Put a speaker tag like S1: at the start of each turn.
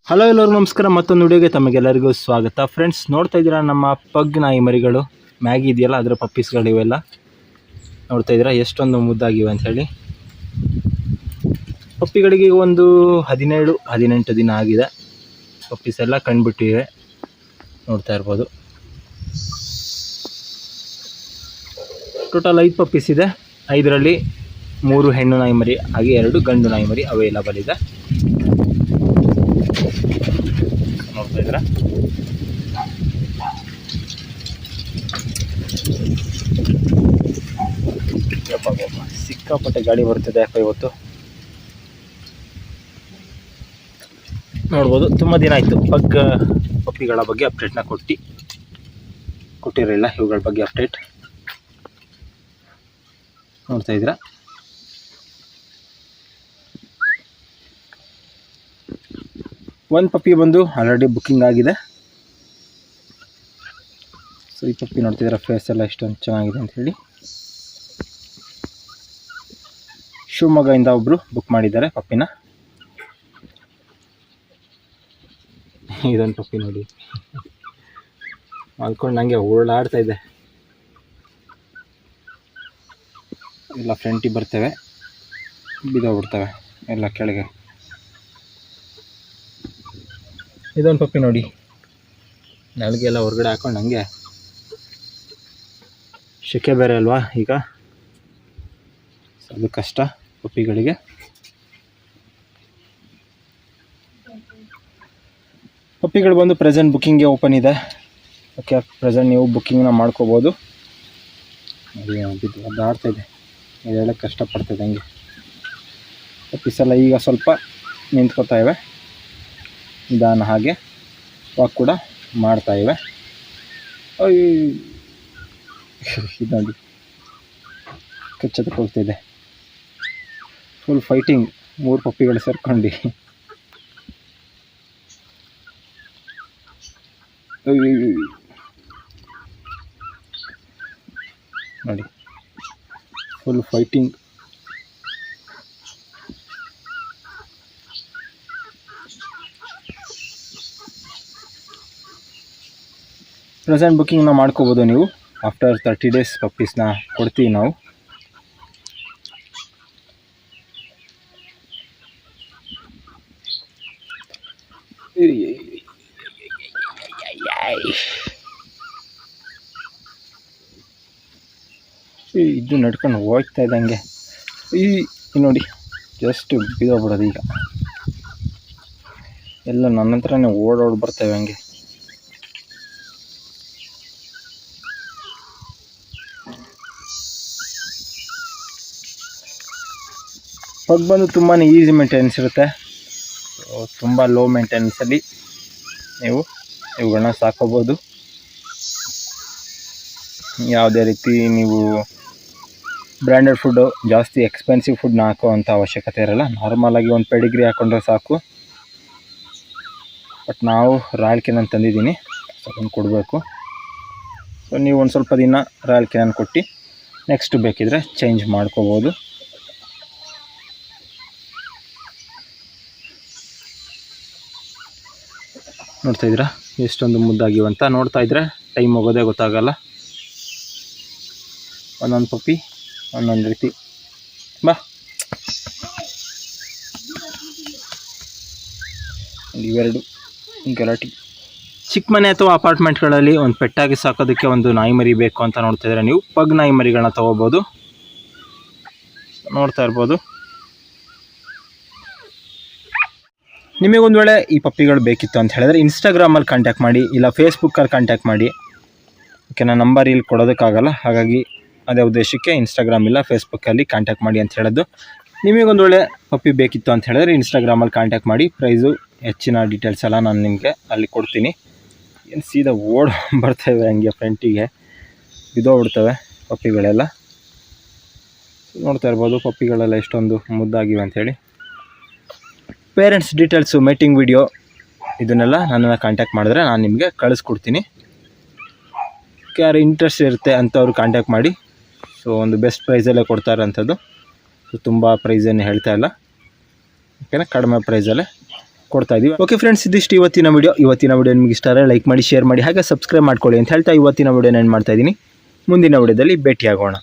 S1: Hello ಎಲ್ಲರಿಗೂ ನಮಸ್ಕಾರ. ಮತ್ತೊಂದು ವಿಡಿಯೋಗೆ ತಮಗೆಲ್ಲರಿಗೂ ಸ್ವಾಗತ. ಫ್ರೆಂಡ್ಸ್, ನೋಡ್ತಾ ಇದ್ದೀರಾ ನಮ್ಮ ಪಗ್ ನಾಯಿ ಮರಿಗಳು ಮ್ಯಾಗಿ ಇದೆಯಲ್ಲ ಅದರ ಪಪ್ಪೀಸ್ಗಳು ಇವೆಲ್ಲ ನೋಡ್ತಾ ಇದ್ದೀರಾ ಎಷ್ಟೊಂದು ಮುದ್ದಾಗಿವೆ ಅಂತ ಹೇಳಿ. ಪಪ್ಪಿಗಳಿಗೆ ಒಂದು 17-18 ದಿನ ಆಗಿದೆ. ಪಪ್ಪೀಸ್ ಎಲ್ಲ ಕಂಡುಬಿಟ್ಟಿವೆ, ನೋಡ್ತಾ ಇರ್ಬೋದು. ಟೋಟಲ್ 5 ಪಪ್ಪೀಸ್ ಇದೆ. 5ರಲ್ಲಿ 3 ಹೆಣ್ಣು ನಾಯಿ ಮರಿ ಹಾಗೆ 2 ಗಂಡು ನಾಯಿ ಮರಿ ಅವೈಲಬಲ್ ಇದೆ. ನೋಡ್ತಾ ಇದ್ದೀರಾ ಸಿಕ್ಕಾಪಟ್ಟೆ ಗಾಳಿ ಬರ್ತಿದೆ ಯಾಕೋ ಇವತ್ತು. ನೋಡ್ಬೋದು, ತುಂಬ ದಿನ ಆಯಿತು ಪಪ್ಪಿಗಳ ಬಗ್ಗೆ ಅಪ್ಡೇಟ್ನ ಕೊಟ್ಟಿರಲಿಲ್ಲ. ಇವುಗಳ ಬಗ್ಗೆ ಅಪ್ಡೇಟ್ ನೋಡ್ತಾ ಇದ್ದೀರಾ. ಒಂದು ಪಪ್ಪಿ ಬಂದು ಆಲ್ರೆಡಿ ಬುಕ್ಕಿಂಗ್ ಆಗಿದೆ. ಸೊ ಈ ಪಪ್ಪಿ ನೋಡ್ತಿದ್ದೀರಾ, ಫೇಸ್ ಎಲ್ಲ ಎಷ್ಟೊಂದು ಚೆನ್ನಾಗಿದೆ ಅಂತ ಹೇಳಿ. ಶಿವಮೊಗ್ಗದಿಂದ ಒಬ್ಬರು ಬುಕ್ ಮಾಡಿದ್ದಾರೆ ಪಪ್ಪಿನ. ಇದೊಂದು ಪಪ್ಪಿ ನೋಡಿ, ಮಲ್ಕೊಂಡು ನನಗೆ ಓಡಾಡ್ತಾ ಇದೆ. ಎಲ್ಲ ಫ್ರಂಟಿಗೆ ಬರ್ತವೆ, ಬಿದ್ದೋಗ್ಬಿಡ್ತವೆ ಎಲ್ಲ ಕೆಳಗೆ. ಇದೊಂದು ಪಪ್ಪಿ ನೋಡಿ, ನಳಗೆಲ್ಲ ಹೊರಗಡೆ ಹಾಕೊಂಡು ಹಂಗೆ. ಶೆಕೆ ಬೇರೆ ಅಲ್ವಾ ಈಗ, ಅದು ಕಷ್ಟ ಪಪ್ಪಿಗಳಿಗೆ. ಪಪ್ಪಿಗಳು ಬಂದು ಪ್ರೆಸೆಂಟ್ ಬುಕ್ಕಿಂಗ್ಗೆ ಓಪನ್ ಇದೆ. ಓಕೆ, ಪ್ರೆಸೆಂಟ್ ನೀವು ಬುಕ್ಕಿಂಗ್ನ ಮಾಡ್ಕೋಬೋದು. ಅದು ಆಡ್ತಾ ಇದೆ, ಇದೆಲ್ಲ ಕಷ್ಟಪಡ್ತದೆ ಹಂಗೆ. ಪಪ್ಪೀಸೆಲ್ಲ ಈಗ ಸ್ವಲ್ಪ ನಿಂತ್ಕೋತಾ ಇವೆ, ನಿಧಾನ ಹಾಗೆ ವಾಕ್ ಕೂಡ ಮಾಡ್ತಾ ಇವೆ. ಇದು ನೋಡಿ, ಕಚ್ಚದಕ್ಕೆ ಹೋಗ್ತಿದೆ. ಫುಲ್ ಫೈಟಿಂಗ್, 3 ಪಪ್ಪಿಗಳು ಸೇರ್ಕೊಂಡು. ನೋಡಿ, ಫುಲ್ ಫೈಟಿಂಗ್. ಪ್ರೆಸೆಂಟ್ ಬುಕ್ಕಿಂಗ್ನ ಮಾಡ್ಕೋಬೋದು ನೀವು. ಆಫ್ಟರ್ 30 ಡೇಸ್ ಪಪ್ಪೀಸ್ನ ಕೊಡ್ತೀವಿ ನಾವು. ಇದು ನಡ್ಕೊಂಡು ಹೋಗ್ತಾ ಇದ್ದಂಗೆ ನೋಡಿ, ಜಸ್ಟ್ ಬಿದ್ದೋಗ್ಬಿಡೋದು. ಈಗ ಎಲ್ಲ ನನ್ನ ಹತ್ರನೇ ಓಡೋಡಿ ಬರ್ತವೆ ಹಂಗೆ. ಪಗ್ ಬಂದು ತುಂಬಾ ಈಸಿ ಮೇಂಟೆನೆನ್ಸ್ ಇರುತ್ತೆ. ತುಂಬ ಲೋ ಮೇಂಟೆನೆನ್ಸಲ್ಲಿ ನೀವು ಇವುಗಳನ್ನ ಸಾಕೋಬೋದು. ಯಾವುದೇ ರೀತಿ ನೀವು ಬ್ರ್ಯಾಂಡೆಡ್ ಫುಡ್ಡು, ಜಾಸ್ತಿ ಎಕ್ಸ್ಪೆನ್ಸಿವ್ ಫುಡ್ನ ಹಾಕುವಂಥ ಅವಶ್ಯಕತೆ ಇರೋಲ್ಲ. ನಾರ್ಮಲಾಗಿ ಒಂದು ಪೆಡಿಗ್ರಿ ಹಾಕ್ಕೊಂಡ್ರೆ ಸಾಕು. ಬಟ್ ನಾವು ರಾಯಲ್ ಕೆನನ್ ತಂದಿದ್ದೀನಿ, ಅದನ್ನು ಕೊಡಬೇಕು. ಸೊ ನೀವು ಒಂದು ಸ್ವಲ್ಪ ದಿನ ರಾಯಲ್ ಕೆನನ್ ಕೊಟ್ಟು ನೆಕ್ಸ್ಟ್ ಬೇಕಿದ್ರೆ ಚೇಂಜ್ ಮಾಡ್ಕೋಬೋದು. ನೋಡ್ತಾ ಇದ್ದೀರಾ ಎಷ್ಟೊಂದು ಮುದ್ದಾಗಿವಂತ. ನೋಡ್ತಾ ಇದ್ರೆ ಟೈಮ್ ಹೋಗೋದೇ ಗೊತ್ತಾಗಲ್ಲ. ಒಂದೊಂದು ಪಪ್ಪಿ ಒಂದೊಂದು ರೀತಿ. ಬಾ, ಇವೆರಡು ಗಲಾಟಿ. ಚಿಕ್ಕ ಮನೆ ಅಥವಾ ಅಪಾರ್ಟ್ಮೆಂಟ್ಗಳಲ್ಲಿ ಒಂದು ಪೆಟ್ಟಾಗಿ ಸಾಕೋದಕ್ಕೆ ಒಂದು ನಾಯಿ ಮರಿ ಬೇಕು ಅಂತ ನೋಡ್ತಾ ಇದ್ರೆ ನೀವು ಪಗ್ ನಾಯಿ ಮರಿಗಳನ್ನ ತೊಗೋಬೋದು. ನೋಡ್ತಾ ಇರ್ಬೋದು. ನಿಮಗೊಂದು ವೇಳೆ ಈ ಪಪ್ಪಿಗಳು ಬೇಕಿತ್ತು ಅಂತ ಹೇಳಿದ್ರೆ ಇನ್ಸ್ಟಾಗ್ರಾಮಲ್ಲಿ ಕಾಂಟ್ಯಾಕ್ಟ್ ಮಾಡಿ, ಇಲ್ಲ ಫೇಸ್ಬುಕ್ಕಲ್ಲಿ ಕಾಂಟ್ಯಾಕ್ಟ್ ಮಾಡಿ. ಓಕೆ, ನನ್ನ ನಂಬರ್ ಇಲ್ಲಿ ಕೊಡೋದಕ್ಕಾಗಲ್ಲ, ಹಾಗಾಗಿ ಅದೇ ಉದ್ದೇಶಕ್ಕೆ ಇನ್ಸ್ಟಾಗ್ರಾಮ್ ಇಲ್ಲ ಫೇಸ್ಬುಕ್ಕಲ್ಲಿ ಕಾಂಟ್ಯಾಕ್ಟ್ ಮಾಡಿ ಅಂತ ಹೇಳೋದು. ನಿಮಗೊಂದು ವೇಳೆ ಪಪ್ಪಿ ಬೇಕಿತ್ತು ಅಂತ ಹೇಳಿದ್ರೆ ಇನ್ಸ್ಟಾಗ್ರಾಮಲ್ಲಿ ಕಾಂಟ್ಯಾಕ್ಟ್ ಮಾಡಿ. ಪ್ರೈಸು, ಹೆಚ್ಚಿನ ಡೀಟೇಲ್ಸ್ ಎಲ್ಲ ನಾನು ನಿಮಗೆ ಅಲ್ಲಿ ಕೊಡ್ತೀನಿ. ಏನು ಸೀದಾ ಬರ್ತವೆ ಹಂಗೆ ಫ್ರಂಟಿಗೆ, ಬಿದ್ದೋಗ್ಬಿಡ್ತವೆ ಪಪ್ಪಿಗಳೆಲ್ಲ. ನೋಡ್ತಾ ಇರ್ಬೋದು ಪಪ್ಪಿಗಳೆಲ್ಲ ಎಷ್ಟೊಂದು ಮುದ್ದಾಗಿವೆ ಅಂಥೇಳಿ. ಪೇರೆಂಟ್ಸ್ ಡೀಟೇಲ್ಸು, ಮೇಟಿಂಗ್ ವಿಡಿಯೋ, ಇದನ್ನೆಲ್ಲ ನನ್ನನ್ನು ಕಾಂಟ್ಯಾಕ್ಟ್ ಮಾಡಿದ್ರೆ ನಾನು ನಿಮಗೆ ಕಳಿಸ್ಕೊಡ್ತೀನಿ. ಯಾರು ಇಂಟ್ರೆಸ್ಟ್ ಇರುತ್ತೆ ಅಂಥವ್ರು ಕಾಂಟ್ಯಾಕ್ಟ್ ಮಾಡಿ. ಸೊ ಒಂದು ಬೆಸ್ಟ್ ಪ್ರೈಸಲ್ಲೇ ಕೊಡ್ತಾರೆ ಅಂಥದ್ದು. ಸೊ ತುಂಬ ಪ್ರೈಸೇನು ಹೇಳ್ತಾ ಇಲ್ಲ, ಓಕೆನಾ, ಕಡಿಮೆ ಪ್ರೈಸಲ್ಲೇ ಕೊಡ್ತಾ ಇದೀವಿ. ಓಕೆ ಫ್ರೆಂಡ್ಸ್, ಇದಿಷ್ಟು ಇವತ್ತಿನ ವಿಡಿಯೋ ನಿಮಗೆ ಇಷ್ಟ ಆದರೆ ಲೈಕ್ ಮಾಡಿ, ಶೇರ್ ಮಾಡಿ, ಹಾಗೆ ಸಬ್ಸ್ಕ್ರೈಬ್ ಮಾಡ್ಕೊಳ್ಳಿ ಅಂತ ಹೇಳ್ತಾ ಇವತ್ತಿನ ವಿಡಿಯೋನ ಏನು ಮಾಡ್ತಾ ಇದ್ದೀನಿ. ಮುಂದಿನ ವಿಡಿಯೋದಲ್ಲಿ ಭೇಟಿಯಾಗೋಣ.